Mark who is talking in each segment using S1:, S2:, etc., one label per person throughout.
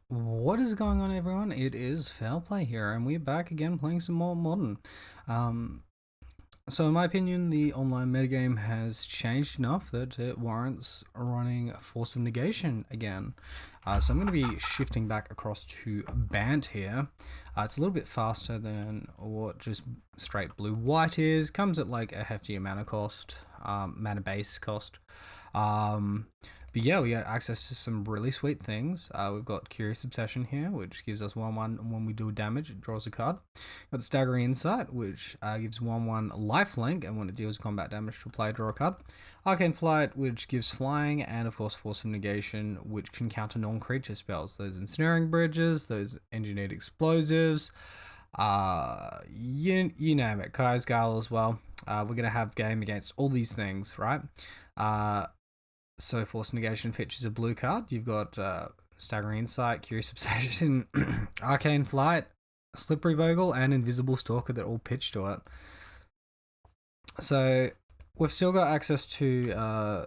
S1: What is going on, everyone? It is Foul Play here, and we're back again playing some more Modern. So in my opinion, the online metagame has changed enough that it warrants running Force of Negation again. So I'm going to be shifting back across to Bant here. It's a little bit faster than what just straight blue-white is. Comes at like a hefty mana cost, mana base cost. But yeah, we got access to some really sweet things. We've got Curious Obsession here, which gives us 1/1 when we do damage, it draws a card. We've got Staggering Insight, which gives 1/1 lifelink, and when it deals combat damage to a player, draw a card. Arcane Flight, which gives flying, and of course Force of Negation, which can counter non-creature spells. Those Ensnaring Bridges, those Engineered Explosives, you name it, Kai's Gale as well. We're going to have game against all these things, right? So Force Negation pitches a blue card. You've got Staggering Insight, Curious Obsession, Arcane Flight, Slippery Bogle, and Invisible Stalker that all pitch to it. So we've still got access to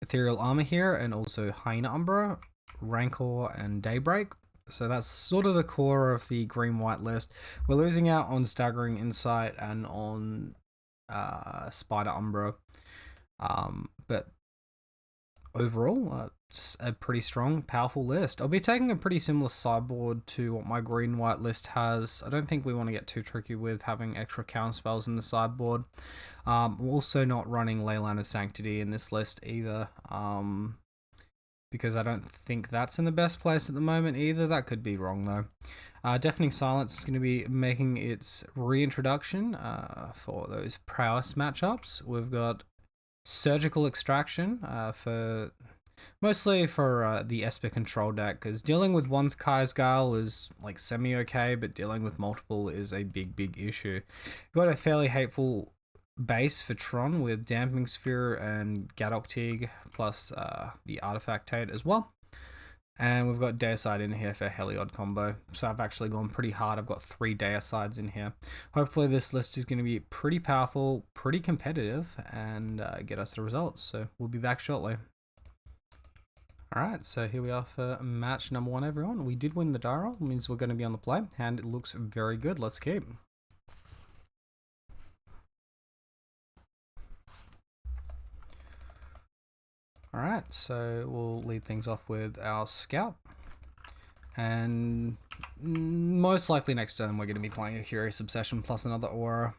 S1: Ethereal Armor here, and also Hyena Umbra, Rancor, and Daybreak. So that's sort of the core of the green-white list. We're losing out on Staggering Insight and on Spider Umbra, but overall, it's a pretty strong, powerful list. I'll be taking a pretty similar sideboard to what my green-white list has. I don't think we want to get too tricky with having extra counter spells in the sideboard. We're also not running Leyline of Sanctity in this list either, because I don't think that's in the best place at the moment either. That could be wrong though. Deafening Silence is going to be making its reintroduction for those Prowess matchups. We've got Surgical Extraction for mostly for the Esper control deck, because dealing with one's Kai's Gale is like semi-okay, but dealing with multiple is a big issue. Got a fairly hateful base for Tron with Damping Sphere and Gadok Teague, plus the Artifact Tate as well. And we've got Deicide in here for Heliod combo. So I've actually gone pretty hard. I've got 3 Deicides in here. Hopefully this list is going to be pretty powerful, pretty competitive, and get us the results. So we'll be back shortly. Alright, so here we are for match number 1, everyone. We did win the die roll, means we're going to be on the play, and it looks very good. Let's keep. Alright, so we'll lead things off with our Scout. And most likely next turn we're going to be playing a Curious Obsession plus another Aura.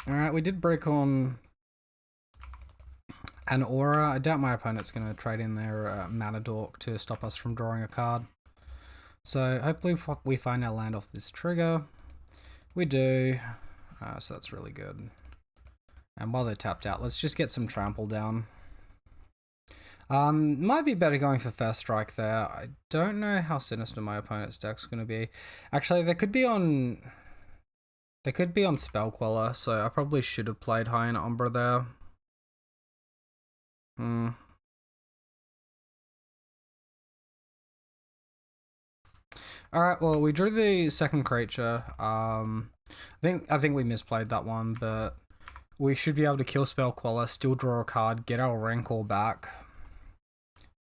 S1: Alright, we did break on an Aura. I doubt my opponent's going to trade in their Mana Dork to stop us from drawing a card. So hopefully we find our land off this trigger. We do. So that's really good. And while they're tapped out, let's just get some trample down. Might be better going for first strike there. I don't know how sinister my opponent's deck's going to be. Actually, they could be on Spell Queller, so I probably should have played Hyena Umbra there. Alright, well, we drew the second creature. I think we misplayed that one, but we should be able to kill Spell Queller, still draw a card, get our Rancor back.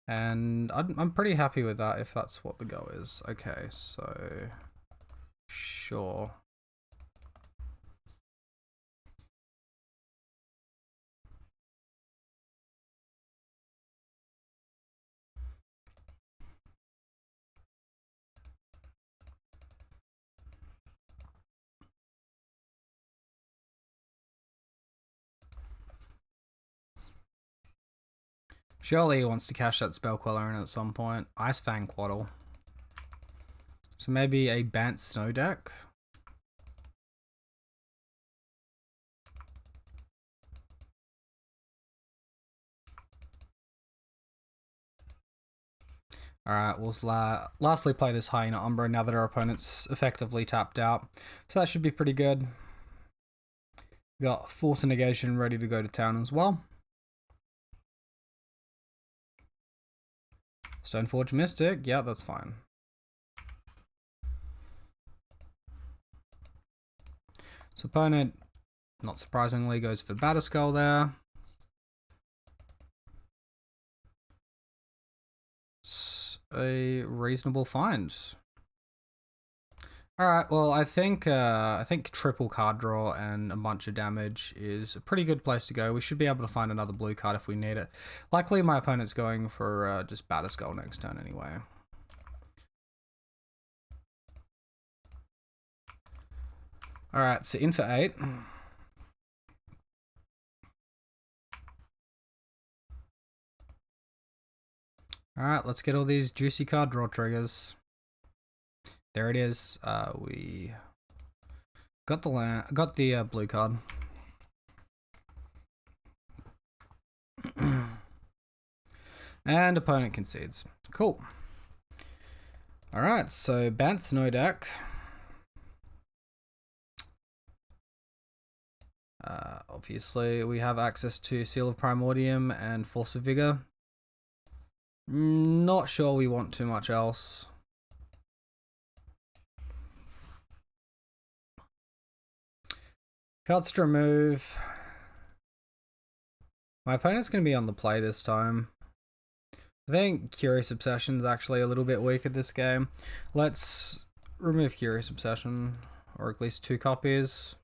S1: And I'm pretty happy with that if that's what the go is. Okay, so sure. Surely he wants to cash that Spell Queller in at some point. Ice Fang Quaddle. So maybe a Bant Snow deck. Alright, we'll lastly play this Hyena Umbra now that our opponent's effectively tapped out. So that should be pretty good. We got Force of Negation ready to go to town as well. Stoneforge Mystic, yeah, that's fine. So opponent, not surprisingly, goes for Batterskull there. It's a reasonable find. Alright, well I think triple card draw and a bunch of damage is a pretty good place to go. We should be able to find another blue card if we need it. Likely my opponent's going for just Batterskull next turn anyway. Alright, so in for 8. Alright, let's get all these juicy card draw triggers. There it is. We got the blue card. And opponent concedes. Cool. Alright, so Bant's no deck. Obviously, we have access to Seal of Primordium and Force of Vigor. Not sure we want too much else. Cards to remove. My opponent's going to be on the play this time. I think Curious Obsession is actually a little bit weak at this game. Let's remove Curious Obsession, or at least 2 copies.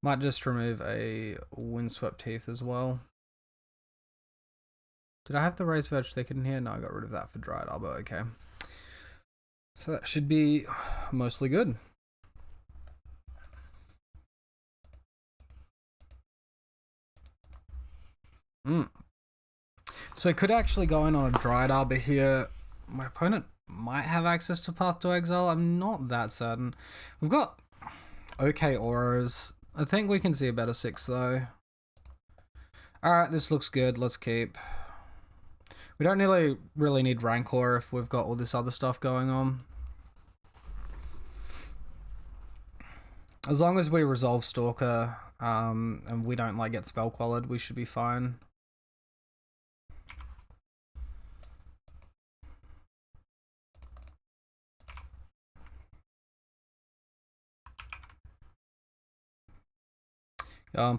S1: Might just remove a Windswept Heath as well. Did I have the Raised Veg Thicket in here? No, I got rid of that for Dried Arbor. Okay. So that should be mostly good. So I could actually go in on a Dried Arbor here. My opponent might have access to Path to Exile. I'm not that certain. We've got okay auras. I think we can see a better 6 though. Alright, this looks good. Let's keep. We don't really need Rancor if we've got all this other stuff going on. As long as we resolve Stalker and we don't like get spell qualified, we should be fine.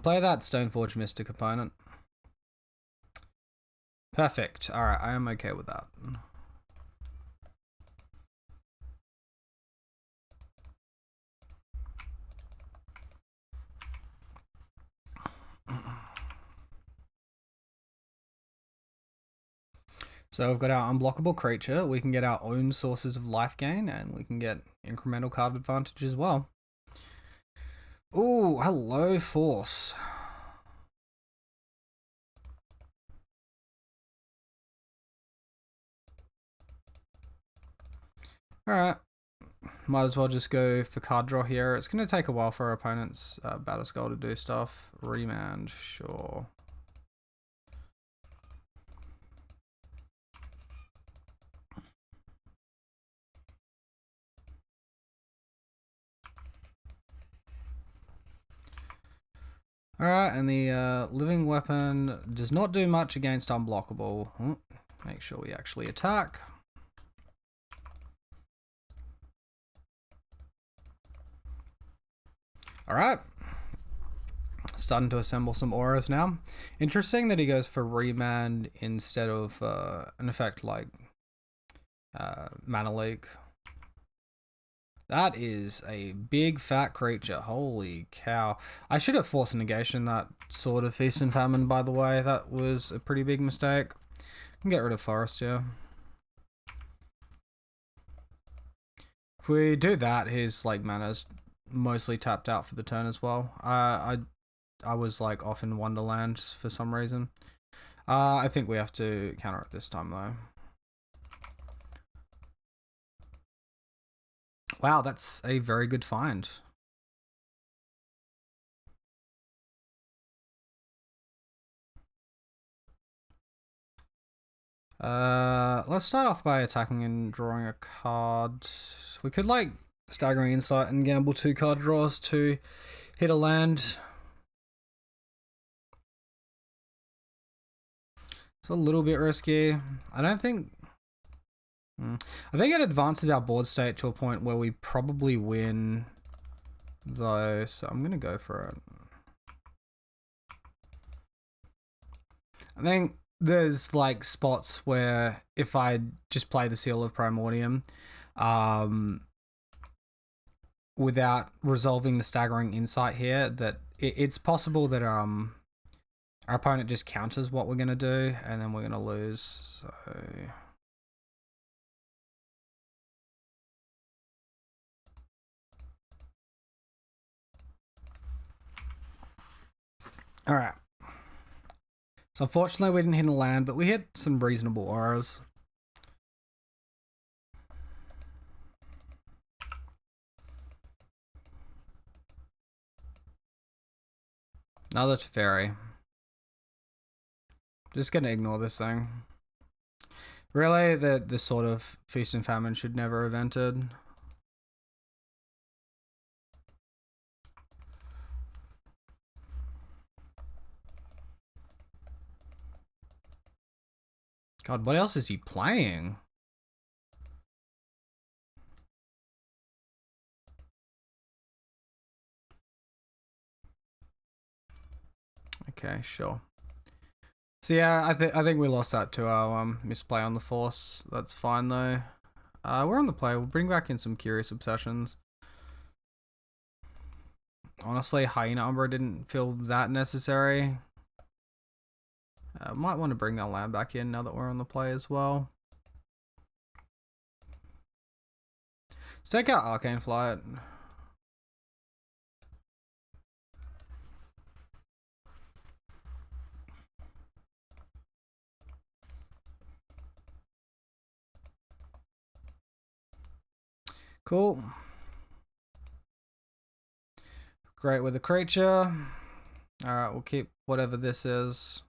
S1: Play that Stoneforge Mystic opponent. Perfect. Alright, I am okay with that. So we've got our unblockable creature, we can get our own sources of life gain, and we can get incremental card advantage as well. Ooh, hello Force. Alright, might as well just go for card draw here. It's going to take a while for our opponent's Batterskull to do stuff. Remand, sure. Alright, and the living weapon does not do much against unblockable. Make sure we actually attack. Alright. Starting to assemble some auras now. Interesting that he goes for remand instead of an effect like Mana Leak. That is a big fat creature. Holy cow. I should have forced negation that Sword of Feast and Famine, by the way. That was a pretty big mistake. I can get rid of Forest, yeah. If we do that, his like mana's mostly tapped out for the turn as well. I was like off in Wonderland for some reason. I think we have to counter it this time though. Wow, that's a very good find. Let's start off by attacking and drawing a card. We could like Staggering Insight and gamble 2 card draws to hit a land. It's a little bit risky. I don't think... I think it advances our board state to a point where we probably win, though, so I'm going to go for it. I think there's like spots where if I just play the Seal of Primordium without resolving the Staggering Insight here, that it's possible that our opponent just counters what we're going to do and then we're going to lose. So... all right. So unfortunately we didn't hit a land, but we hit some reasonable auras. Another Teferi. Just gonna ignore this thing. Really, the sort of Feast and Famine should never have entered. God, what else is he playing? Okay, sure. So yeah, I think we lost that to our misplay on the Force. That's fine though. We're on the play. We'll bring back in some Curious Obsessions. Honestly, Hyena Umbra didn't feel that necessary. Might want to bring that land back in now that we're on the play as well. Let's take out Arcane Flight. Cool. Great with a creature. Alright, we'll keep whatever this is.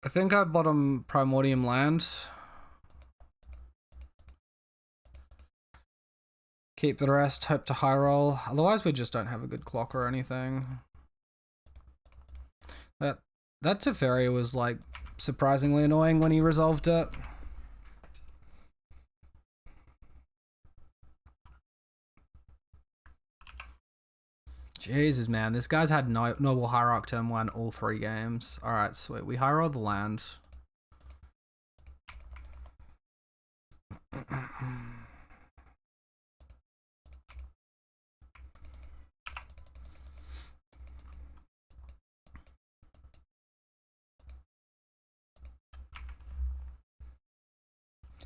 S1: I think I bottom Primordium land. Keep the rest, hope to high roll. Otherwise we just don't have a good clock or anything. That Teferi was like surprisingly annoying when he resolved it. Jesus, man. This guy's had Noble Hierarch turn 1 all 3 games. Alright, sweet. We high roll the land.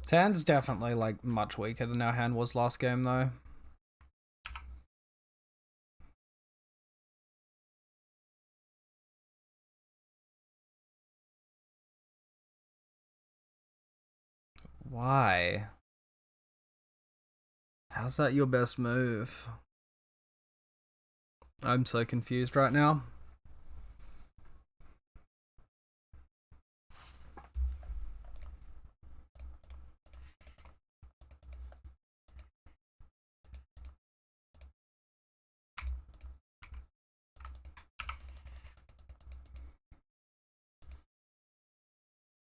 S1: His hand's definitely like much weaker than our hand was last game though. Why? How's that your best move? I'm so confused right now.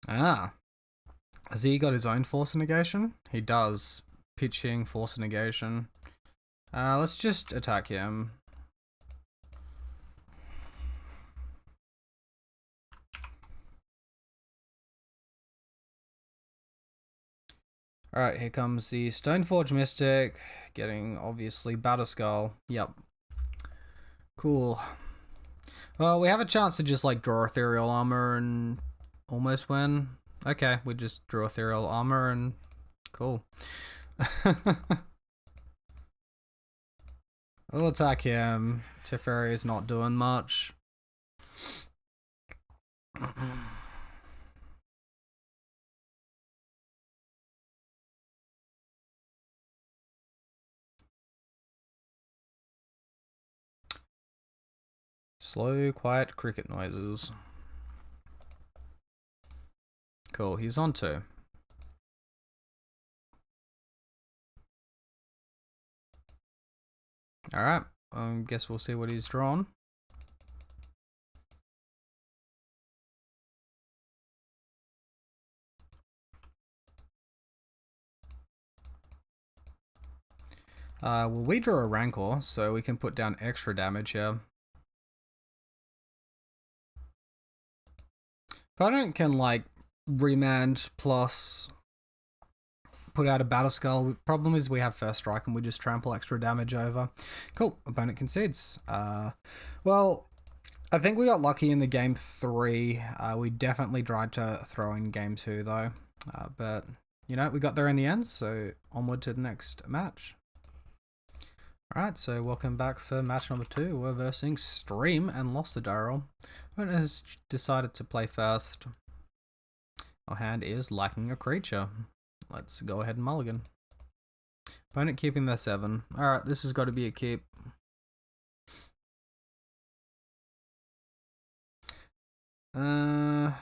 S1: Ah. Has he got his own Force Negation? He does. Pitching, Force Negation. Let's just attack him. Alright, here comes the Stoneforge Mystic. Getting, obviously, Batterskull. Yep. Cool. Well, we have a chance to just, like, draw Ethereal Armor and almost win. Okay, we just drew Ethereal Armor and... cool. We'll attack him. Teferi is not doing much. Slow, quiet cricket noises. Cool, he's on 2. Alright, Guess we'll see what he's drawn. Well, we draw a Rancor, so we can put down extra damage here. Opponent can, like, remand plus put out a Battle Skull. Problem is we have first strike and we just trample extra damage over. Cool. Opponent concedes. Well, I think we got lucky in the game 3. We definitely tried to throw in game 2 though. But, you know, we got there in the end, so onward to the next match. Alright, so welcome back for match number 2. We're versing Stream and lost the die roll. Opponent has decided to play first. Our hand is lacking a creature. Let's go ahead and mulligan. Opponent keeping their 7. Alright, this has got to be a keep. It's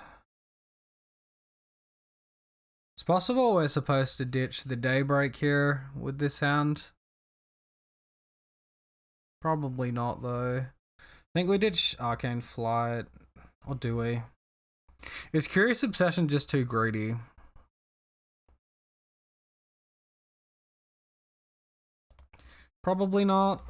S1: possible we're supposed to ditch the Daybreak here with this hand. Probably not though. I think we ditch Arcane Flight. Or do we? Is Curious Obsession just too greedy? Probably not.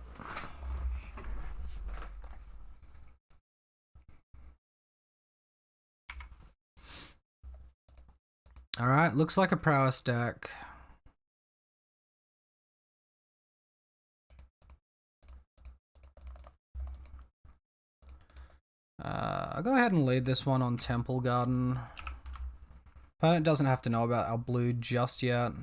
S1: Alright, looks like a Prowess deck. I'll go ahead and lead this one on Temple Garden. Opponent doesn't have to know about our blue just yet.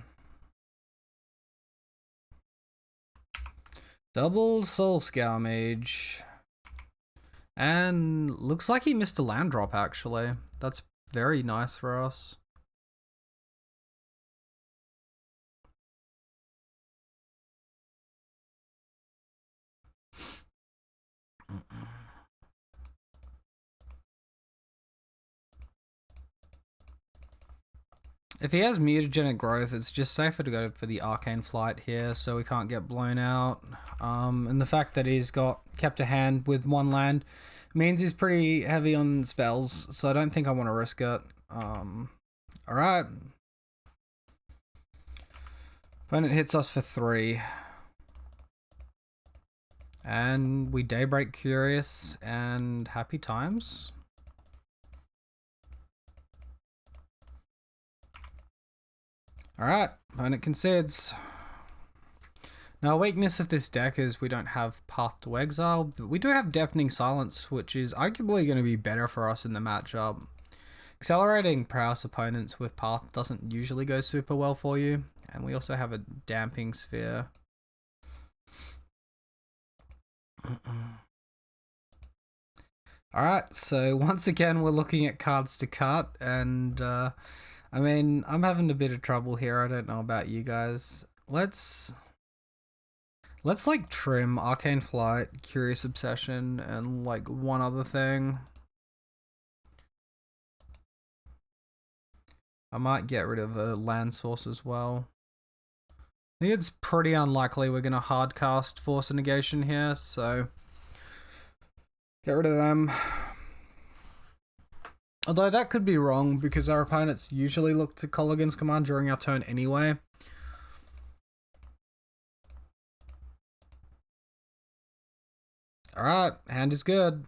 S1: Double Soul Scour Mage. And looks like he missed a land drop actually. That's very nice for us. If he has mutagenic growth, it's just safer to go for the Arcane Flight here so we can't get blown out. And the fact that he's got kept a hand with 1 land means he's pretty heavy on spells, so I don't think I want to risk it. Alright. Opponent hits us for 3. And we Daybreak Curious and happy times. Alright, opponent concedes. Now, weakness of this deck is we don't have Path to Exile, but we do have Deafening Silence, which is arguably going to be better for us in the matchup. Accelerating Prowess opponents with Path doesn't usually go super well for you, and we also have a Damping Sphere. Alright, so once again we're looking at cards to cut, and I mean, I'm having a bit of trouble here. I don't know about you guys. Let's like trim Arcane Flight, Curious Obsession, and like one other thing. I might get rid of a land source as well. I think it's pretty unlikely we're going to hard cast Force of Negation here, so get rid of them. Although that could be wrong because our opponents usually look to Colligan's Command during our turn anyway. Alright, hand is good.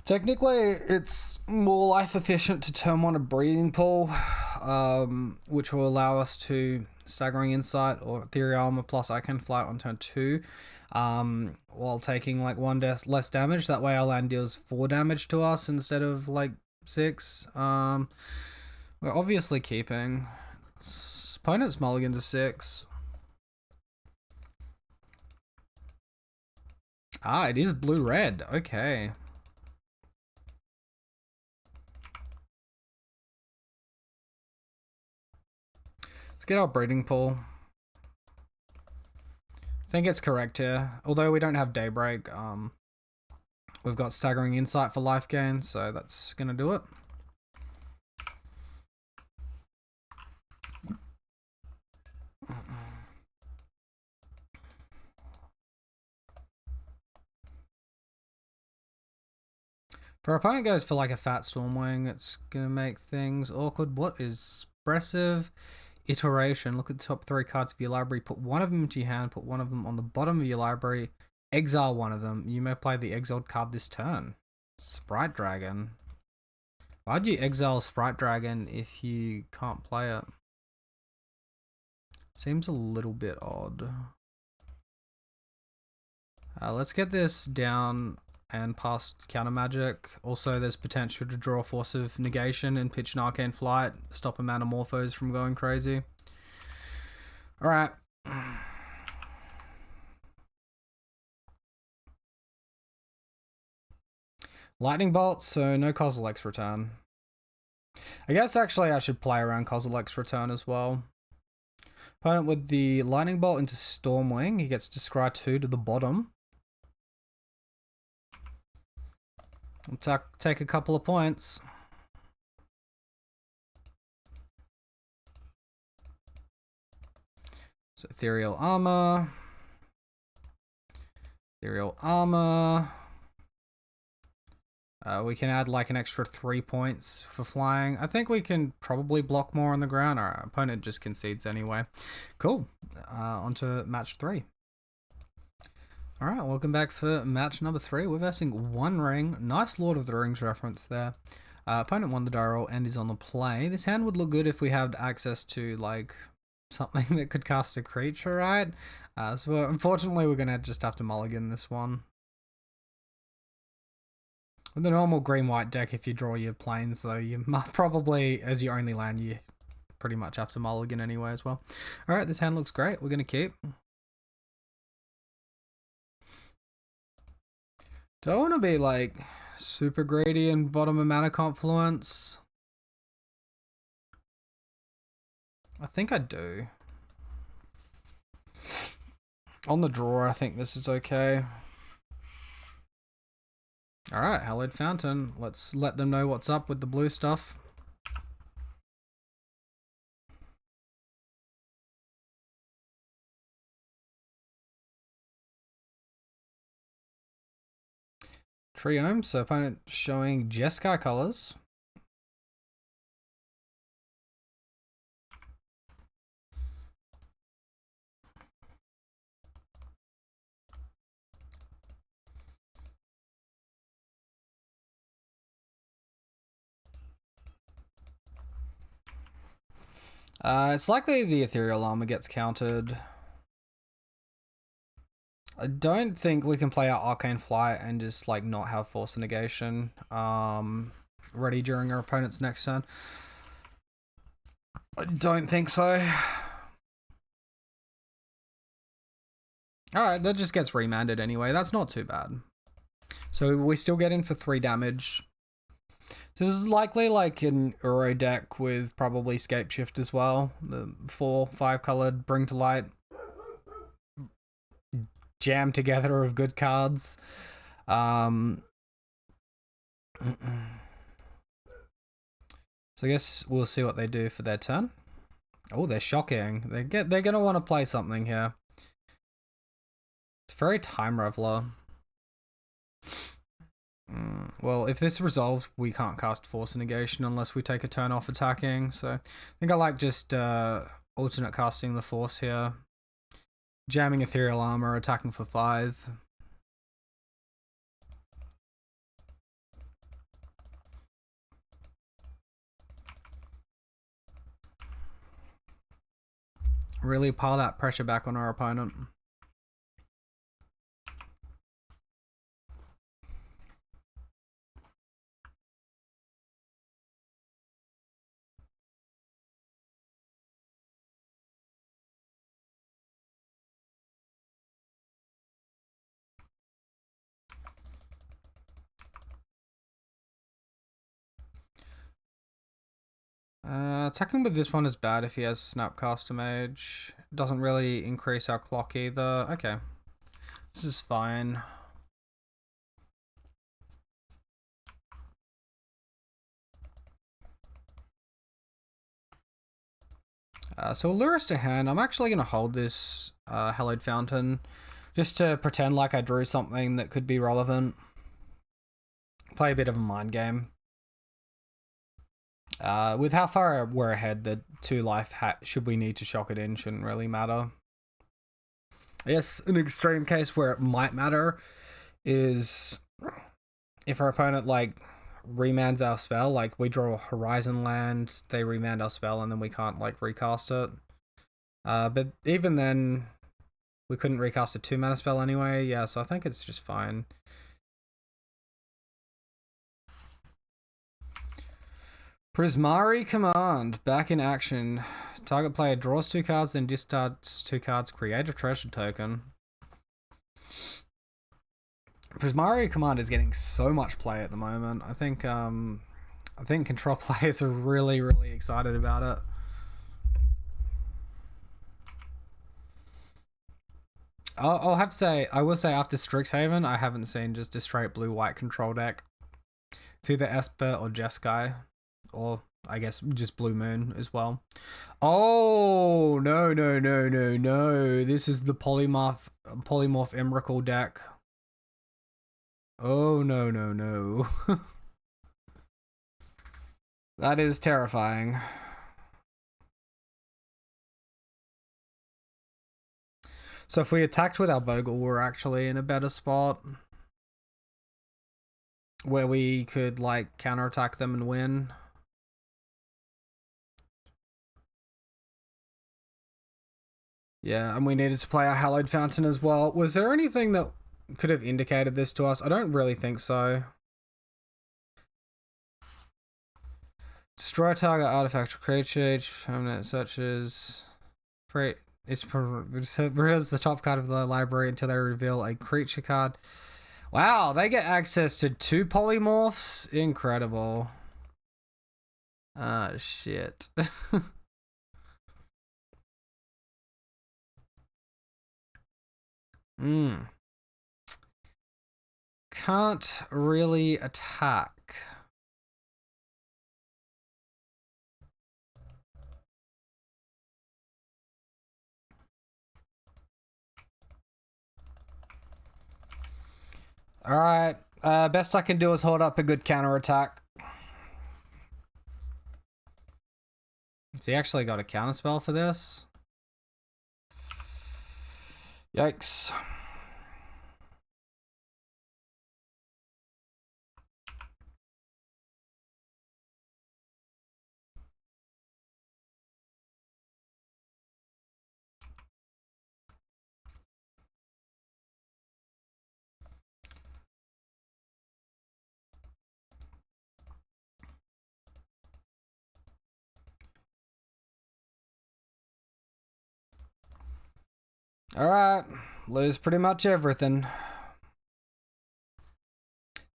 S1: Technically, it's more life efficient to turn on a Breathing Pool, which will allow us to Staggering Insight or Ethereal Armor plus Arcane Flight on turn 2, while taking like 1 less damage. That way our land deals 4 damage to us instead of like 6. We're obviously keeping. Opponent's mulligan to 6. Ah, it is blue-red. Okay. Let's get our breeding pool. I think it's correct here. Although we don't have Daybreak, we've got Staggering Insight for life gain, so that's gonna do it. If our opponent goes for like a fat Stormwing, it's gonna make things awkward. What is expressive? Iteration. Look at the top 3 cards of your library. Put one of them into your hand. Put one of them on the bottom of your library. Exile one of them. You may play the exiled card this turn. Sprite Dragon. Why'd you exile Sprite Dragon if you can't play it? Seems a little bit odd. Let's get this down and past counter magic. Also, there's potential to draw Force of Negation and pitch an Arcane Flight, stop a Manamorphose from going crazy. Alright. Lightning Bolt, so no Kozilek's Return. I guess actually I should play around Kozilek's Return as well. Opponent with the Lightning Bolt into Stormwing, he gets to scry 2 to the bottom. I'll take a couple of points. So Ethereal Armor. Ethereal Armor. We can add like an extra 3 points for flying. I think we can probably block more on the ground. Our opponent just concedes anyway. Cool. On to match 3. Alright, welcome back for match number 3. We're versing One Ring. Nice Lord of the Rings reference there. Opponent won the die roll and is on the play. This hand would look good if we had access to like something that could cast a creature, right? So unfortunately we're going to just have to mulligan this one. With the normal green-white deck, if you draw your planes though, you probably, as your only land, you pretty much have to mulligan anyway as well. Alright, this hand looks great. We're going to keep. Do I want to be like super greedy and bottom of Mana Confluence? I think I do. On the draw, I think this is okay. Alright, Hallowed Fountain. Let's let them know what's up with the blue stuff. Triome, so opponent showing Jeskai colors. It's likely the Ethereal Armor gets countered. I don't think we can play our Arcane Flight and just like not have Force of Negation ready during our opponent's next turn. I don't think so. Alright, that just gets remanded anyway. That's not too bad. So we still get in for 3 damage. So this is likely like an Uro deck with probably Scapeshift as well. The 4/5 colored Bring to Light jam together of good cards. So I guess we'll see what they do for their turn. Oh, they're shocking. They're gonna want to play something here. It's very Time Reveler. Well, if this resolves, we can't cast Force of Negation unless we take a turn off attacking. So I think I like just alternate casting the Force here. Jamming Ethereal Armor, attacking for 5. Really pile that pressure back on our opponent. Attacking with this one is bad if he has Snapcaster Mage. Doesn't really increase our clock either. Okay. This is fine. So we'll lure us to hand. I'm actually going to hold this Hallowed Fountain just to pretend like I drew something that could be relevant. Play a bit of a mind game. With how far we're ahead, the 2 life should we need to shock it in shouldn't really matter. Yes, an extreme case where it might matter is if our opponent like remands our spell, like we draw a Horizon land, they remand our spell, and then we can't like recast it. But even then, we couldn't recast a 2-mana spell anyway. Yeah, so I think it's just fine. Prismari Command, back in action. Target player draws 2 cards, then discards 2 cards, create a treasure token. Prismari Command is getting so much play at the moment. I think control players are really, really excited about it. I will say after Strixhaven, I haven't seen just a straight blue-white control deck. It's either Esper or Jeskai, or I guess just Blue Moon as well. Oh, no. This is the Polymorph Emrakul deck. Oh, no. That is terrifying. So if we attacked with our Bogle, we're actually in a better spot where we could like counterattack them and win. Yeah, and we needed to play our Hallowed Fountain as well. Was there anything that could have indicated this to us? I don't really think so. Destroy target artifact or creature, each permanent such as... It reveals the top card of the library until they reveal a creature card. Wow, they get access to 2 polymorphs? Incredible. Ah, shit. Can't really attack. Alright, best I can do is hold up a good counterattack. Has he actually got a counterspell for this? Yikes. Alright, lose pretty much everything.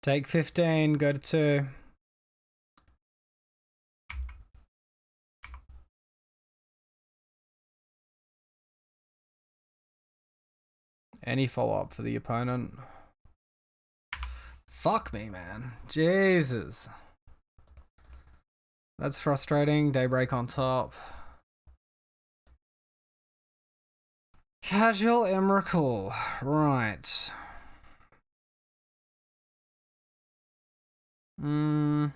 S1: Take 15, go to 2. Any follow-up for the opponent? Fuck me, man. Jesus. That's frustrating. Daybreak on top. Casual Emrakul. Right. I'm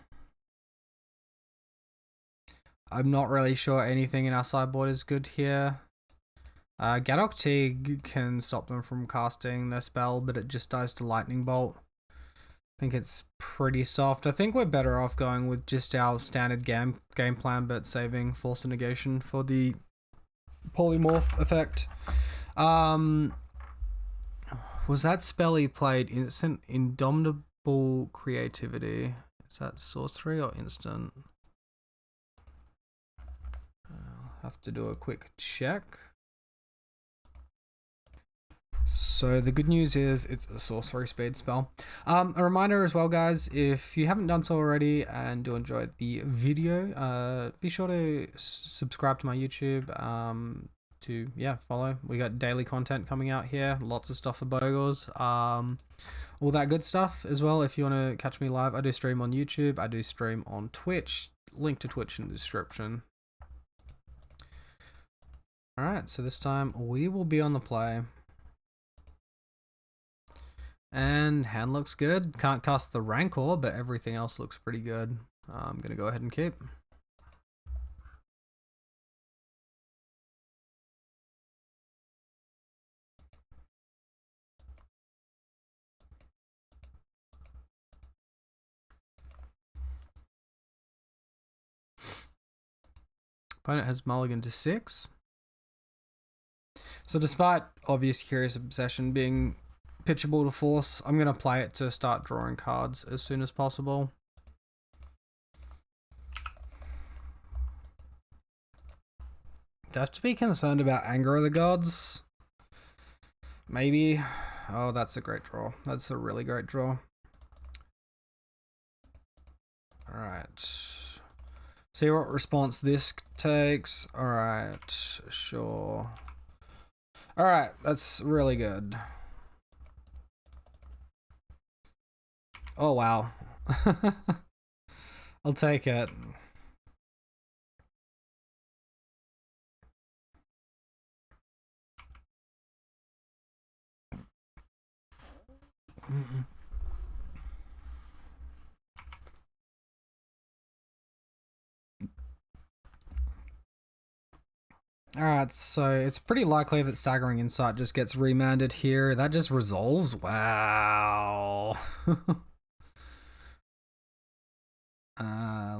S1: not really sure anything in our sideboard is good here. Gadok Tig can stop them from casting their spell, but it just dies to Lightning Bolt. I think it's pretty soft. I think we're better off going with just our standard game plan, but saving Force of Negation for the Polymorph effect. Was that spell he played instant Indomitable Creativity? Is that sorcery or instant? I'll have to do a quick check. So the good news is it's a sorcery speed spell. A reminder as well, guys, if you haven't done so already and do enjoy the video, be sure to subscribe to my YouTube, to follow. We got daily content coming out here, lots of stuff for Bogles, all that good stuff as well. If you want to catch me live, I do stream on YouTube, I do stream on Twitch, link to Twitch in the description. Alright, so this time we will be on the play. And hand looks good. Can't cast the Rancor, but everything else looks pretty good. I'm going to go ahead and keep. Opponent has mulligan to 6. So despite obvious Curious Obsession being pitchable to force, I'm going to play it to start drawing cards as soon as possible. Do I have to be concerned about Anger of the Gods? Maybe. Oh, that's a great draw. That's a really great draw. Alright. See what response this takes. Alright, sure. Alright, that's really good. Oh, wow. I'll take it. Alright, so it's pretty likely that Staggering Insight just gets remanded here. That just resolves? Wow.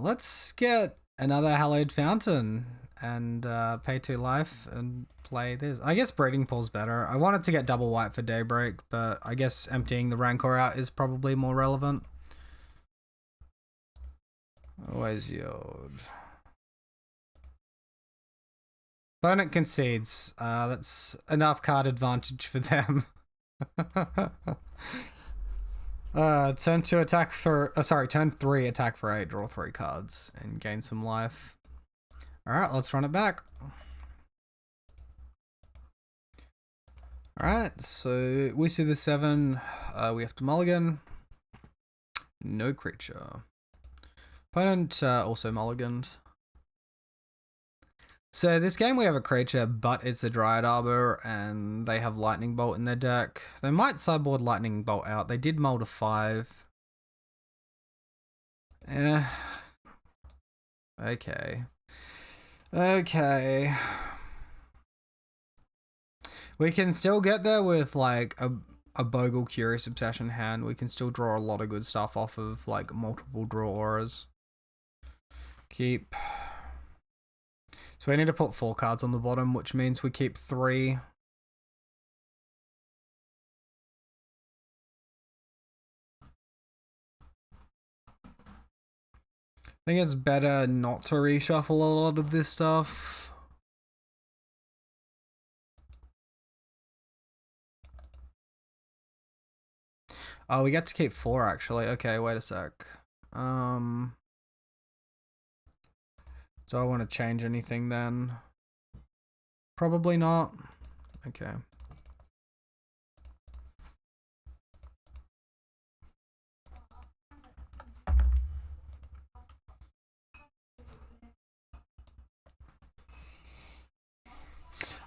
S1: Let's get another Hallowed Fountain and pay 2 life and play this. I guess Breeding Pool's better. I wanted to get double white for Daybreak, but I guess emptying the Rancor out is probably more relevant. Always yield. Opponent concedes. That's enough card advantage for them. Turn 2 attack for... turn 3 attack for 8, draw 3 cards, and gain some life. Alright, let's run it back. Alright, so we see the 7. We have to mulligan. No creature. Opponent also mulliganed. So this game we have a creature, but it's a Dryad Arbor, and they have Lightning Bolt in their deck. They might sideboard Lightning Bolt out. They did mull to 5. Okay. Okay. We can still get there with like a Bogle Curious Obsession hand. We can still draw a lot of good stuff off of like multiple draw auras. Keep. So we need to put 4 cards on the bottom, which means we keep 3. I think it's better not to reshuffle a lot of this stuff. Oh, we get to keep 4 actually. Okay, wait a sec. Do I want to change anything then? Probably not. Okay.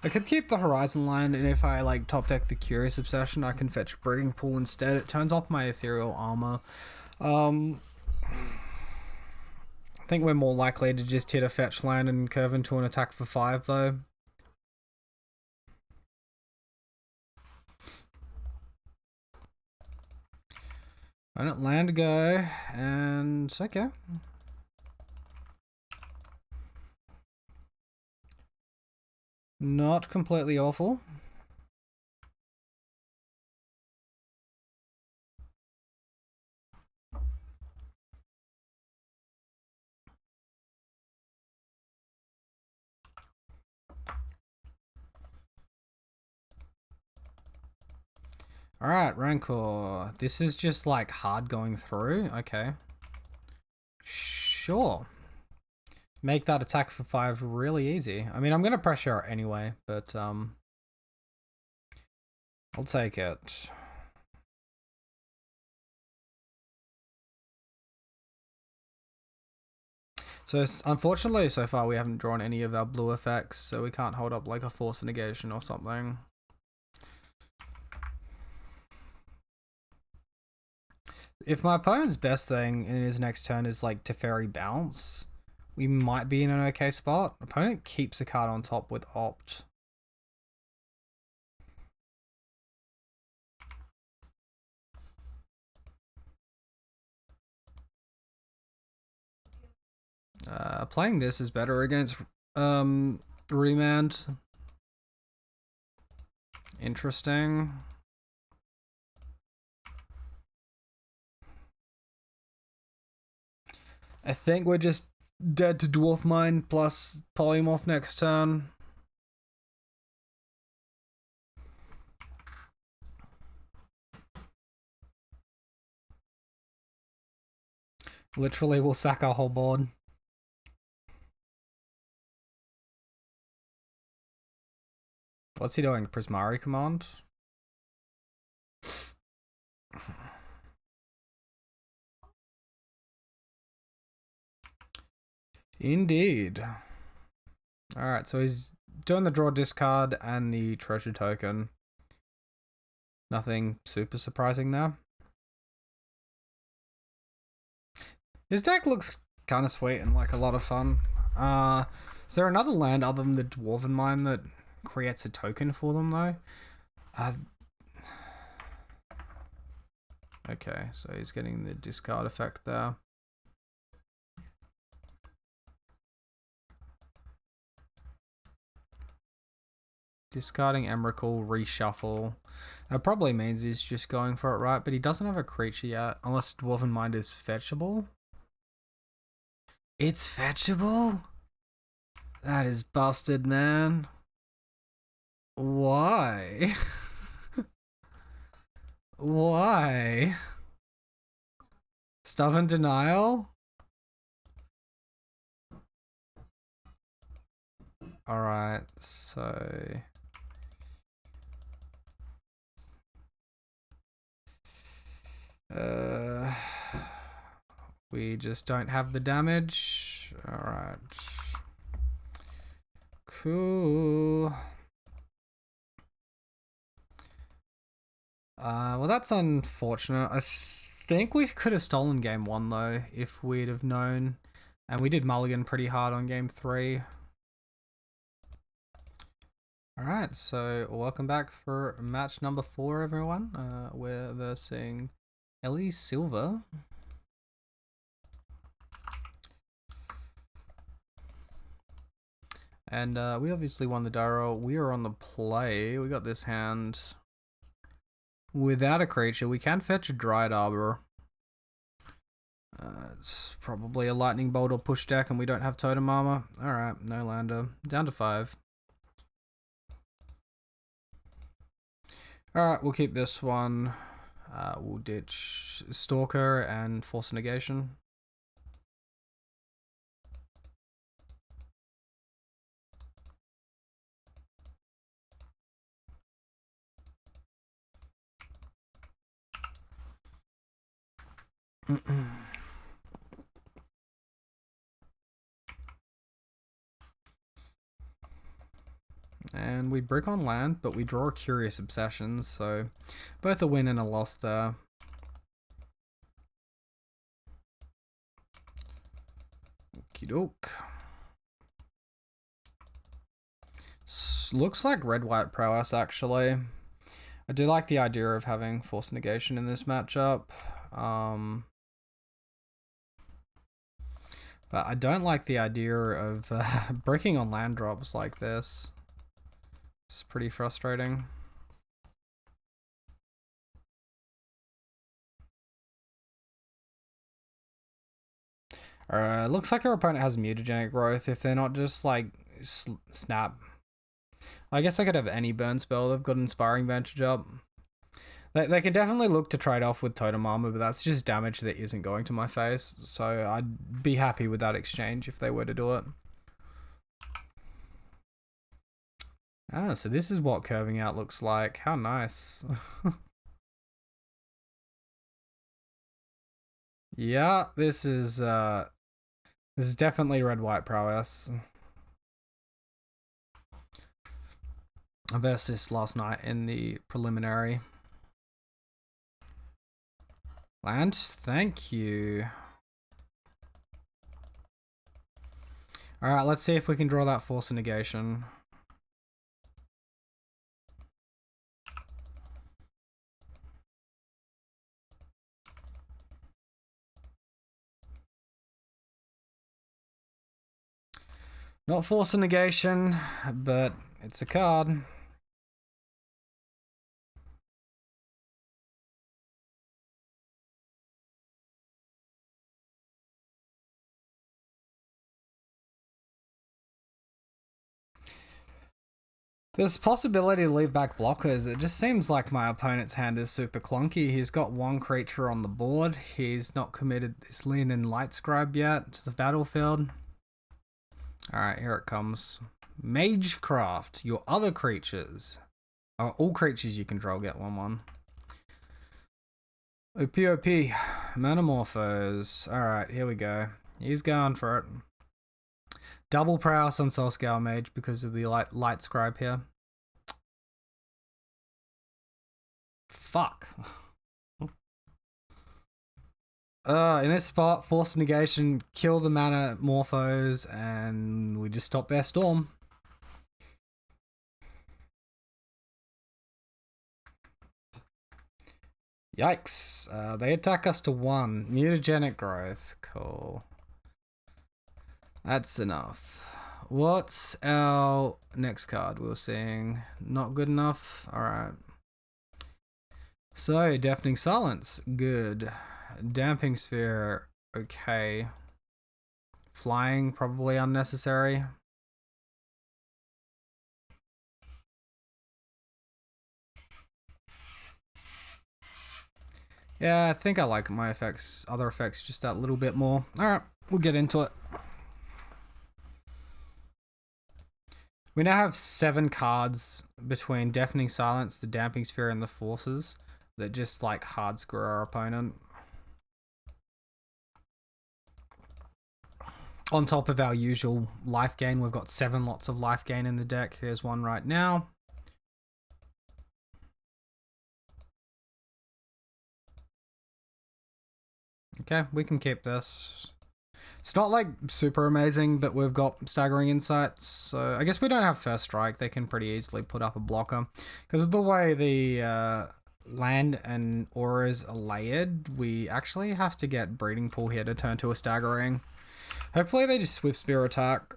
S1: I could keep the Horizon line, and if I like top deck the Curious Obsession, I can fetch Breeding Pool instead. It turns off my Ethereal Armor. I think we're more likely to just hit a fetch land and curve into an attack for 5 though. I don't land go, and okay. Not completely awful. Alright, Rancor. This is just like hard going through. Okay. Sure. Make that attack for 5 really easy. I mean, I'm going to pressure it anyway, but I'll take it. So unfortunately, so far we haven't drawn any of our blue effects, so we can't hold up like a force negation or something. If my opponent's best thing in his next turn is like Teferi bounce, we might be in an okay spot. Opponent keeps a card on top with opt. Playing this is better against Remand. Interesting. I think we're just dead to Dwarf Mine plus Polymorph next turn. Literally, we'll sack our whole board. What's he doing? Prismari command? Indeed. Alright, so he's doing the draw discard and the treasure token. Nothing super surprising there. His deck looks kind of sweet and like a lot of fun. Is there another land other than the Dwarven Mine that creates a token for them though? Okay, so he's getting the discard effect there. Discarding Emrakul, reshuffle. That probably means he's just going for it, right? But he doesn't have a creature yet, unless Dwarven Mind is fetchable. It's fetchable? That is busted, man. Why? Why? Stubborn denial? Alright, so... we just don't have the damage. Alright. Cool. Well, that's unfortunate. I think we could have stolen game 1 though, if we'd have known. And we did mulligan pretty hard on game 3. Alright, so welcome back for match number 4, everyone. We're versing Ellie Silver. And we obviously won the Daro. We are on the play. We got this hand without a creature. We can fetch a Dryad Arbor. It's probably a Lightning Bolt or push deck, and we don't have Totem Armor. Alright, no lander. Down to 5. Alright, we'll keep this one. We'll ditch Stalker and Force Negation. And we brick on land, but we draw Curious Obsessions, so both a win and a loss there. Okie doke. Looks like red-white prowess, actually. I do like the idea of having Force Negation in this matchup. But I don't like the idea of bricking on land drops like this. It's pretty frustrating. Looks like our opponent has mutagenic growth if they're not just like snap. I guess I could have any burn spell. They've got inspiring vantage up. They can definitely look to trade off with Totem Armor, but that's just damage that isn't going to my face. So I'd be happy with that exchange if they were to do it. Ah, so this is what curving out looks like. How nice. Yeah, this is definitely red-white prowess. I versed this last night in the preliminary. Land, thank you. Alright, let's see if we can draw that Force of Negation. Not Force of Negation, but it's a card. There's possibility to leave back blockers. It just seems like my opponent's hand is super clunky. He's got one creature on the board. He's not committed this Lean and Light Scribe yet to the battlefield. Alright, here it comes. Magecraft, your other creatures. Oh, all creatures you control get 1/1. OP, Metamorphose. Alright, here we go. He's going for it. Double Prowess on Soul Scale Mage because of the light Scribe here. Fuck. In this spot, Force Negation, kill the mana Morphos, and we just stop their storm. Yikes. They attack us to 1. Mutagenic Growth. Cool. That's enough. What's our next card we're seeing? Not good enough? Alright. So, Deafening Silence. Good. Damping Sphere. Okay. Flying, probably unnecessary. Yeah, I think I like my effects, other effects just that little bit more. Alright, we'll get into it. We now have 7 cards between Deafening Silence, the Damping Sphere, and the Forces that just like hard screw our opponent. On top of our usual life gain, we've got 7 lots of life gain in the deck. Here's one right now. Okay, we can keep this. It's not like super amazing, but we've got Staggering Insights. So I guess we don't have First Strike. They can pretty easily put up a blocker. Because of the way the land and auras are layered, we actually have to get Breeding Pool here to turn to a Staggering. Hopefully they just Swift Spear attack.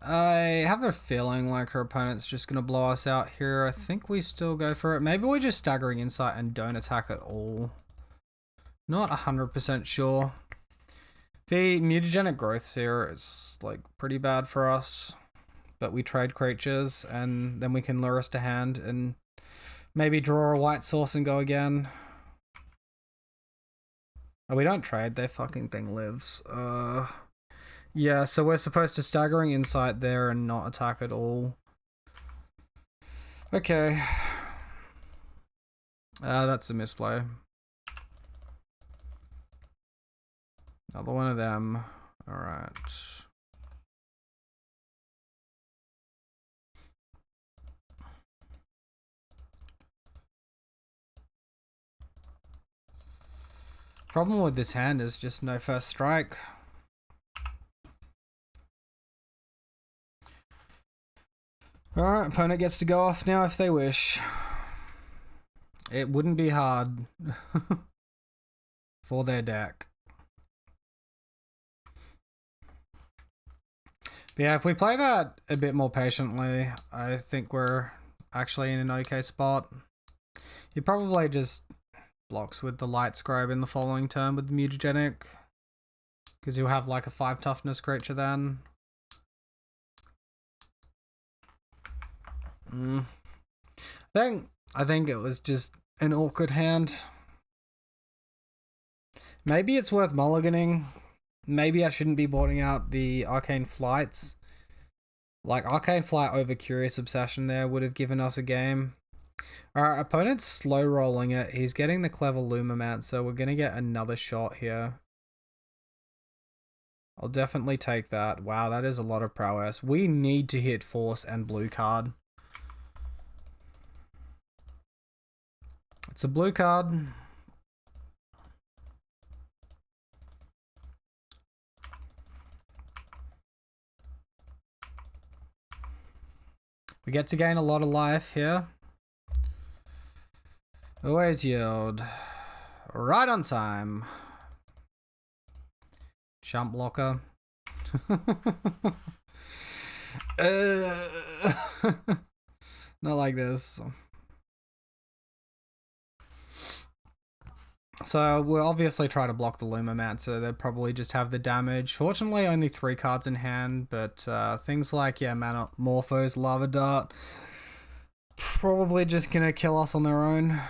S1: I have a feeling like her opponent's just going to blow us out here. I think we still go for it. Maybe we just Staggering Insight and don't attack at all. Not 100% sure. The Mutagenic Growths here is like pretty bad for us. But we trade creatures and then we can lure us to hand and maybe draw a white source and go again. Oh, we don't trade. Their fucking thing lives. Yeah, so we're supposed to Staggering Insight there and not attack at all. Okay. That's a misplay. Another one of them. Alright. Problem with this hand is just no First Strike. Alright, opponent gets to go off now if they wish. It wouldn't be hard for their deck. But Yeah, if we play that a bit more patiently, I think we're actually in an okay spot. He probably just blocks with the Light Scribe in the following turn with the Mutagenic, because you'll have like a 5 toughness creature then. I think it was just an awkward hand. Maybe it's worth mulliganing. Maybe I shouldn't be boarding out the Arcane Flights. Like, Arcane Flight over Curious Obsession there would have given us a game. Our opponent's slow rolling it. He's getting the Clever Lumamant, so we're going to get another shot here. I'll definitely take that. Wow, that is a lot of prowess. We need to hit Force and blue card. It's a blue card. We get to gain a lot of life here. Always yield. Right on time. Jump blocker. Not like this. So we'll obviously try to block the Lumamant, so they'll probably just have the damage. Fortunately, only 3 cards in hand, but things like, yeah, Mana Morphos, Lava Dart, probably just gonna kill us on their own.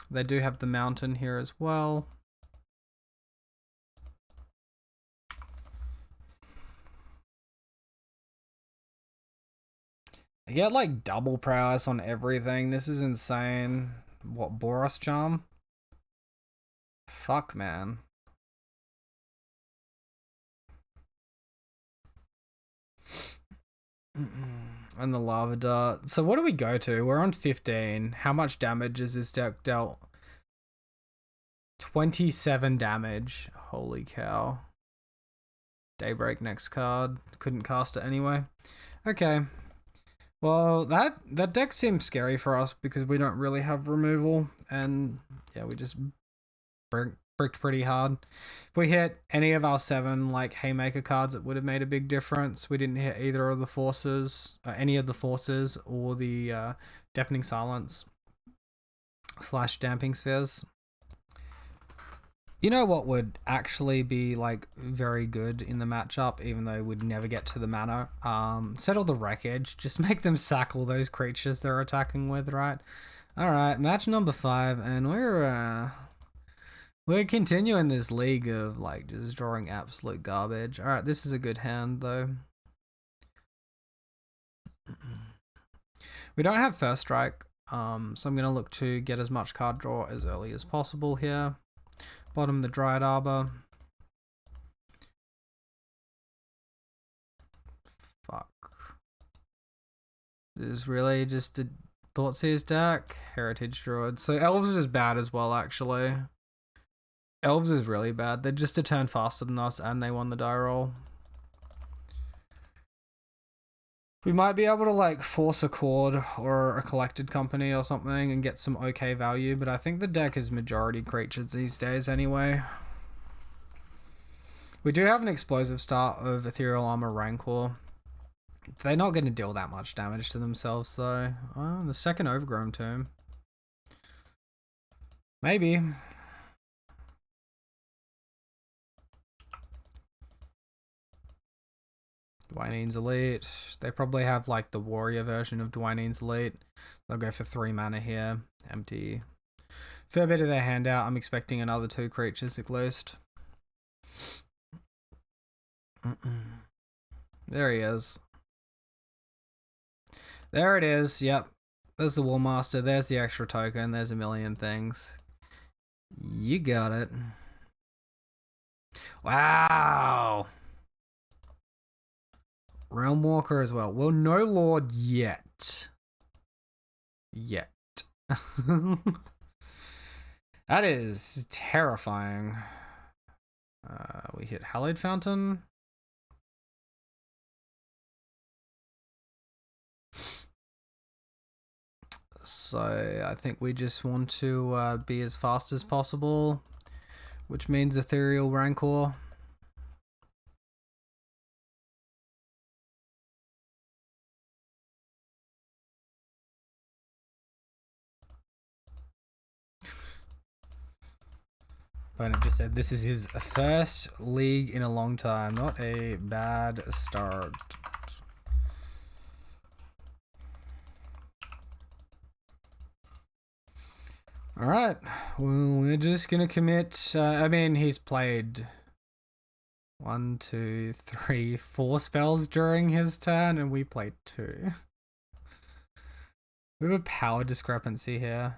S1: They do have the Mountain here as well. I get like double prowess on everything. This is insane. What, Boros Charm? Fuck, man. And the Lava Dart. So what do we go to? We're on 15. How much damage is this deck dealt? 27 damage. Holy cow. Daybreak next card. Couldn't cast it anyway. Okay. Well, that deck seems scary for us because we don't really have removal, and yeah, we just bricked pretty hard. If we hit any of our 7 like Haymaker cards, it would have made a big difference. We didn't hit either of the forces, any of the forces, or the Deafening Silence / Damping Spheres. You know what would actually be like very good in the matchup, even though we'd never get to the mana? Settle the Wreckage. Just make them sack all those creatures they're attacking with, right? Alright, match number 5, and we're continuing this league of like just drawing absolute garbage. Alright, this is a good hand though. We don't have First Strike, so I'm gonna look to get as much card draw as early as possible here. Bottom the Dryad Arbor. Fuck. This is really just a Thoughtseer's deck. Heritage Druid. So Elves is bad as well, actually. Elves is really bad. They're just a turn faster than us and they won the die roll. We might be able to like force a Chord or a Collected Company or something and get some okay value, but I think the deck is majority creatures these days anyway. We do have an explosive start of Ethereal Armor Rancor. They're not going to deal that much damage to themselves though. Oh, the second Overgrown Tomb. Maybe. Dwayne's Elite. They probably have like the warrior version of Dwayne's Elite. They'll go for 3 mana here. Empty. Fair bit of their hand out. I'm expecting another 2 creatures at least. There he is. There it is. Yep. There's the Warmaster. There's the extra token. There's a million things. You got it. Wow. Realmwalker as well. Well, no Lord yet. Yet. That is terrifying. We hit Hallowed Fountain. So I think we just want to be as fast as possible, which means Ethereal Rancor. opponent just said this is his first league in a long time. Not a bad start. Alright, well, we're just gonna commit. I mean, he's played 1, 2, 3, 4 spells during his turn, and we played 2. We have a power discrepancy here.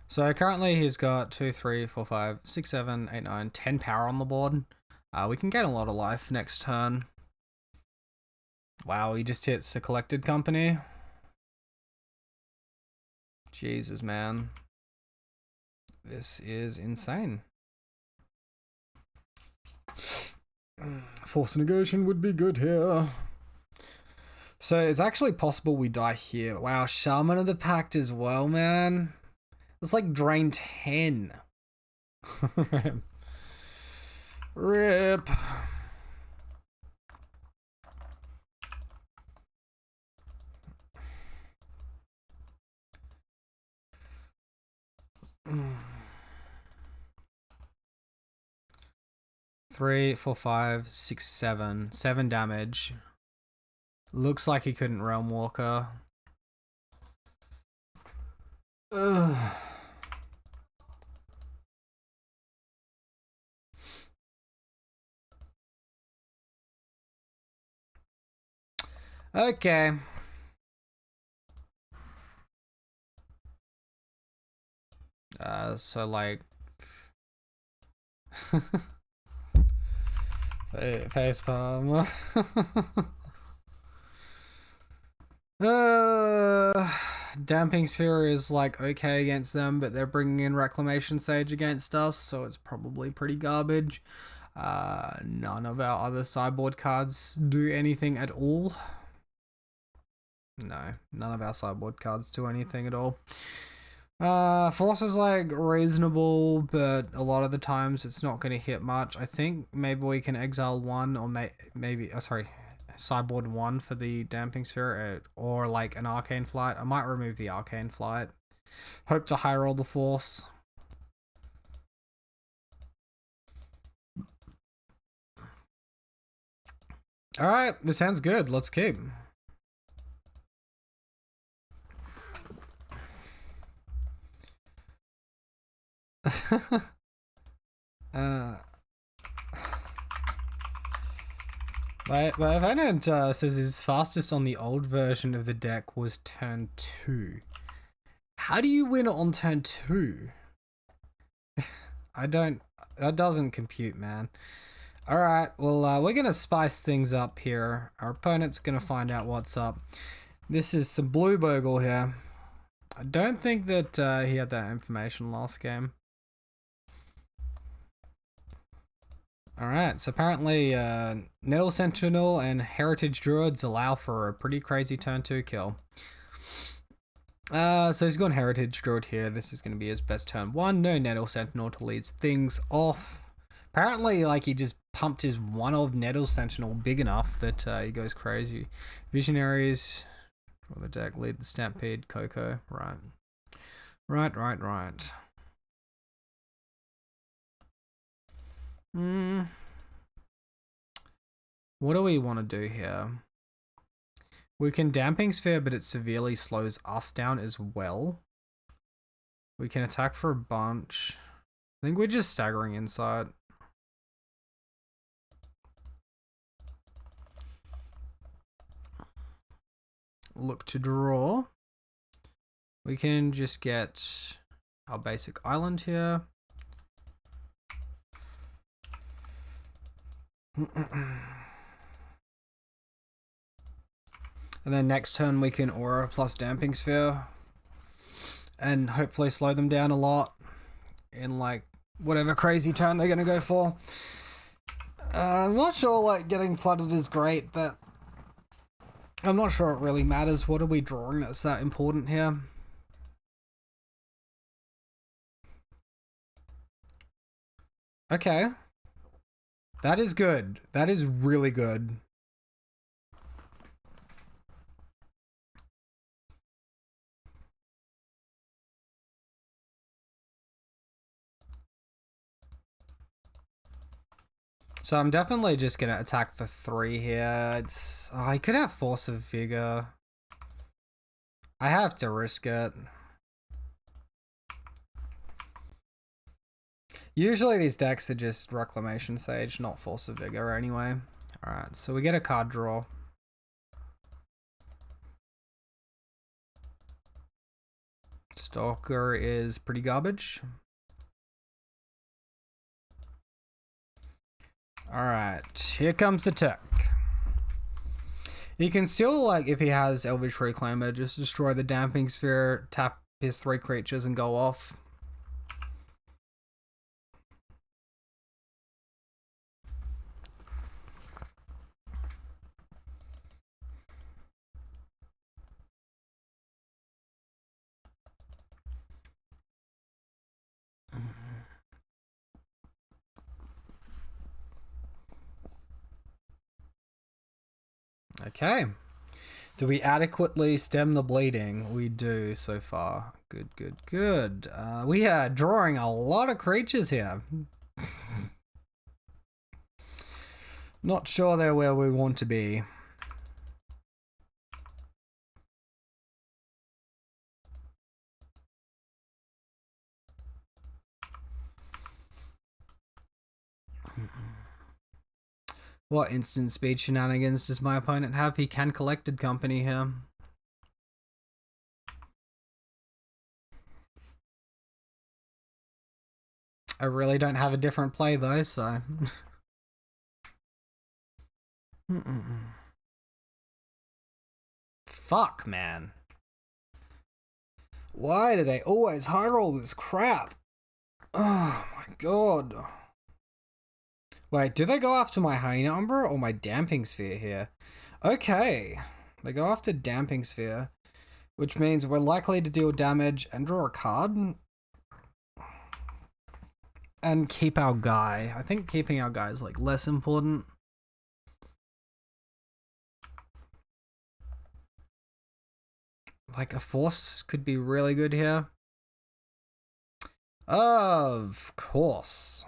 S1: So currently he's got 2, 3, 4, 5, 6, 7, 8, 9, 10 power on the board. We can gain a lot of life next turn. Wow, he just hits a collected company. Jesus, man. This is insane. Force negation would be good here. So it's actually possible we die here. Wow, Shaman of the Pact as well, man. It's like drain 10. Rip. Three, 4, 5, 6, 7. 7 damage. Looks like he couldn't Realm Walker. Ugh. Okay. So like facepalm. Damping Sphere is like okay against them, but they're bringing in Reclamation Sage against us, so it's probably pretty garbage. None of our other sideboard cards do anything at all. No, none of our sideboard cards do anything at all. Force is like reasonable, but a lot of the times it's not going to hit much. I think maybe we can exile 1 or maybe sideboard 1 for the Damping Sphere, or like an Arcane Flight. I might remove the Arcane Flight. Hope to high roll the Force. Alright, this sounds good. Let's keep. My opponent says his fastest on the old version of the deck was turn 2. How do you win on turn 2? That doesn't compute, man. Alright, well, we're gonna spice things up here. Our opponent's gonna find out what's up. This is some blue Bogle here. I don't think that he had that information last game. Alright, so apparently Nettle Sentinel and Heritage Druids allow for a pretty crazy turn 2 kill. So he's gone Heritage Druid here. This is going to be his best turn 1. No Nettle Sentinel to lead things off. Apparently, like, he just pumped his 1-of Nettle Sentinel big enough that he goes crazy. Visionaries, draw the deck, lead the Stampede, Coco. Right. What do we want to do here? We can Damping Sphere, but it severely slows us down as well. We can attack for a bunch. I think we're just staggering inside. Look to draw. We can just get our basic island here. And then next turn we can Aura plus Damping Sphere and hopefully slow them down a lot in like whatever crazy turn they're gonna go for. I'm not sure like getting flooded is great, but I'm not sure it really matters. What are we drawing that's that important here? Okay. That is good. That is really good. So I'm definitely just gonna attack for 3 here. It's I could have Force of Vigor. I have to risk it. Usually these decks are just Reclamation Sage, not Force of Vigor anyway. Alright, so we get a card draw. Stalker is pretty garbage. Alright, here comes the tech. He can still, like, if he has Elvish Reclaimer, just destroy the Damping Sphere, tap his 3 creatures and go off. Okay. Do we adequately stem the bleeding? We do so far. Good, good, good. We are drawing a lot of creatures here. Not sure they're where we want to be. What instant speed shenanigans does my opponent have? He can collected company here. I really don't have a different play though, so. Fuck, man. Why do they always hide all this crap? Oh my god. Wait, do they go after my Hyena Umbra or my Damping Sphere here? Okay. They go after Damping Sphere, which means we're likely to deal damage and draw a card. And keep our guy. I think keeping our guy is like less important. Like a Force could be really good here. Of course.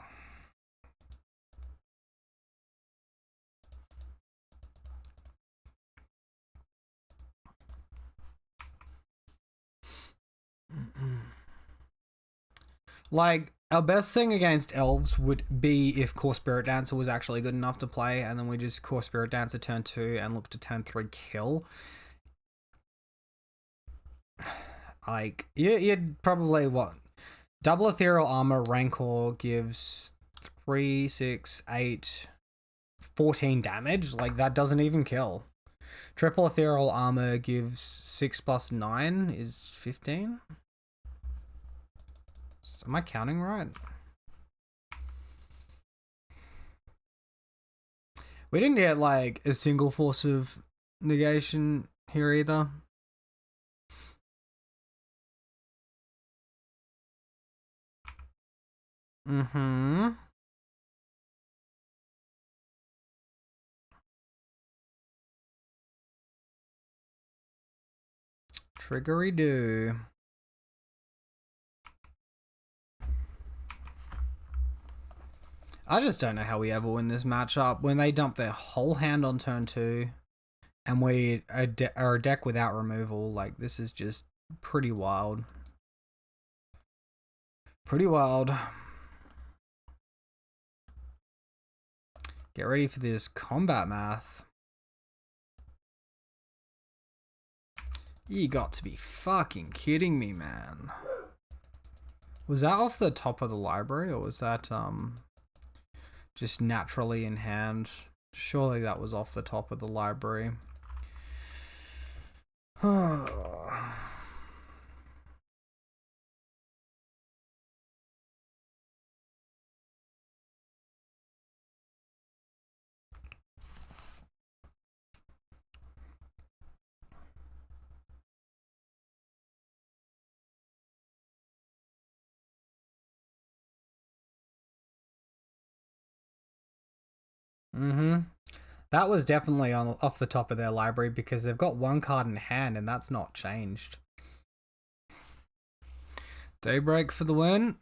S1: Like, our best thing against Elves would be if Core Spirit Dancer was actually good enough to play, and then we just Core Spirit Dancer turn 2 and look to turn 3 kill. Like, you'd probably, what? Double Ethereal Armor Rancor gives 3, 6, 8, 14 damage. Like, that doesn't even kill. Triple Ethereal Armor gives 6 plus 9 is 15. Am I counting right? We didn't get like a single Force of Negation here either. Triggery do. I just don't know how we ever win this matchup when they dump their whole hand on turn 2 and we are a deck without removal. Like, this is just pretty wild. Pretty wild. Get ready for this combat math. You got to be fucking kidding me, man. Was that off the top of the library or was that just naturally in hand? Surely that was off the top of the library. That was definitely off the top of their library because they've got one card in hand and that's not changed. Daybreak for the win.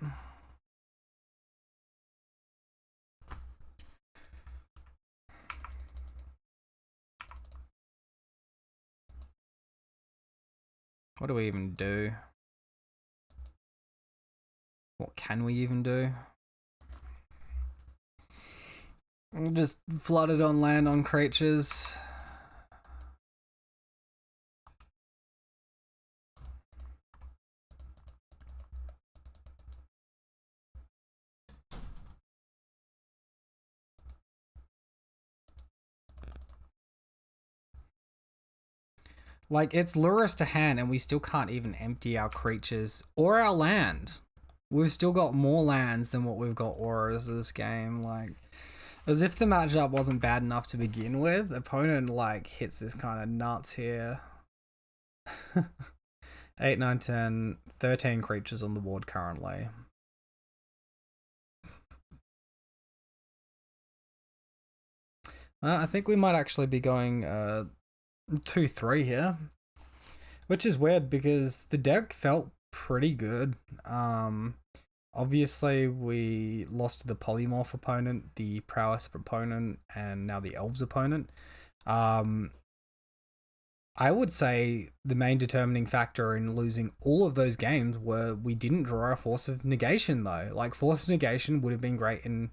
S1: What do we even do? What can we even do? Just flooded on land on creatures. Like, it's lure us to hand and we still can't even empty our creatures or our land. We've still got more lands than what we've got auras this game. Like, as if the matchup wasn't bad enough to begin with, opponent, like, hits this kind of nuts here. 8, 9, 10, 13 creatures on the board currently. I think we might actually be going 2-3 here, which is weird because the deck felt pretty good. Obviously we lost to the Polymorph opponent, the Prowess opponent, and now the Elves opponent. I would say the main determining factor in losing all of those games were we didn't draw a Force of Negation though. Like, Force of Negation would have been great in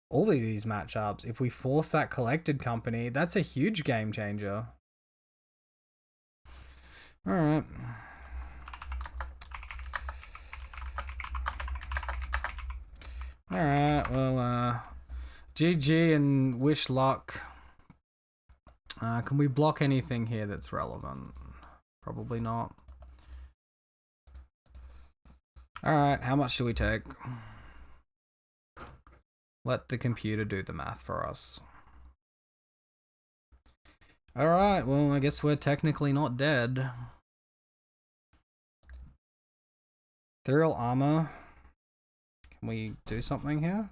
S1: all of these matchups. If we force that Collected Company, that's a huge game changer. Alright. Alright, well, GG and wish luck. Can we block anything here that's relevant? Probably not. Alright, how much do we take? Let the computer do the math for us. Alright, well, I guess we're technically not dead. Ethereal Armor. Can we do something here?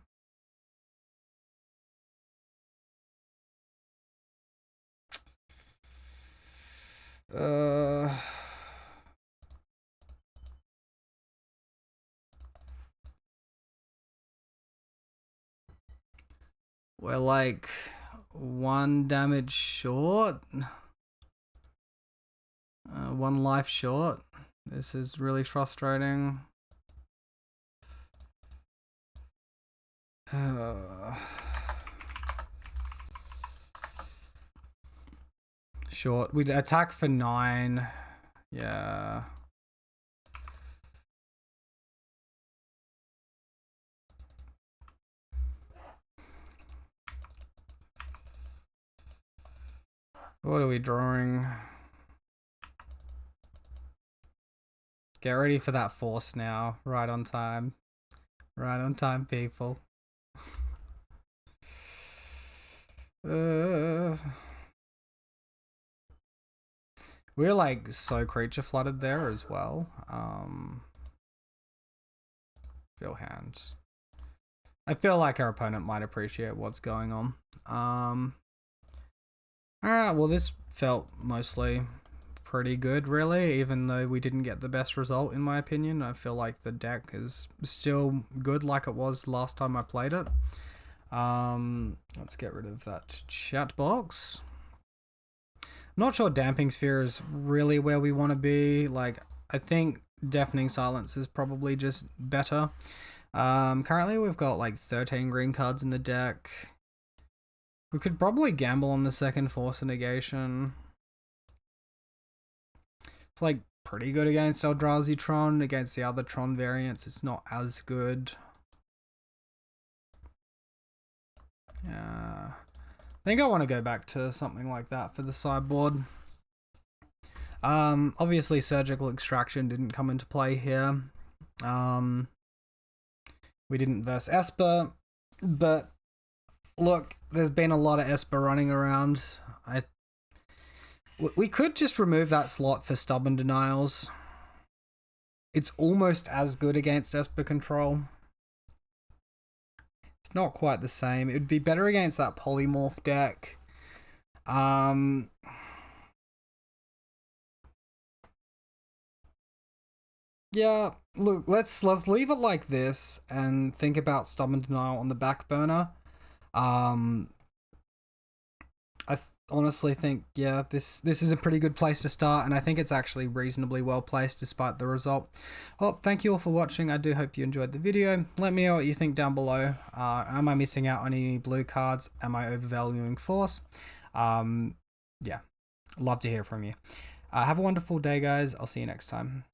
S1: We're like 1 damage short. 1 life short. This is really frustrating. Short. We'd attack for 9. Yeah. What are we drawing? Get ready for that force now. Right on time. Right on time, people. We're like so creature flooded there as well. Fill hands. I feel like our opponent might appreciate what's going on. Alright, well, this felt mostly pretty good, really, even though we didn't get the best result, in my opinion. I feel like the deck is still good like it was last time I played it. Let's get rid of that chat box. I'm not sure Damping Sphere is really where we want to be. Like, I think Deafening Silence is probably just better. Currently we've got like 13 green cards in the deck. We could probably gamble on the second Force of Negation. It's like pretty good against Eldrazi Tron. Against the other Tron variants, it's not as good. Yeah, I think I want to go back to something like that for the sideboard. Obviously Surgical Extraction didn't come into play here. We didn't verse Esper, but look, there's been a lot of Esper running around. We could just remove that slot for Stubborn Denials. It's almost as good against Esper control. It's not quite the same. It would be better against that Polymorph deck. Yeah, look, let's leave it like this and think about Stubborn Denial on the back burner. I honestly think, yeah, this is a pretty good place to start, and I think it's actually reasonably well placed despite the result. Well, thank you all for watching. I do hope you enjoyed the video. Let me know what you think down below. Am I missing out on any blue cards? Am I overvaluing Force? Yeah, love to hear from you. Have a wonderful day, guys. I'll see you next time.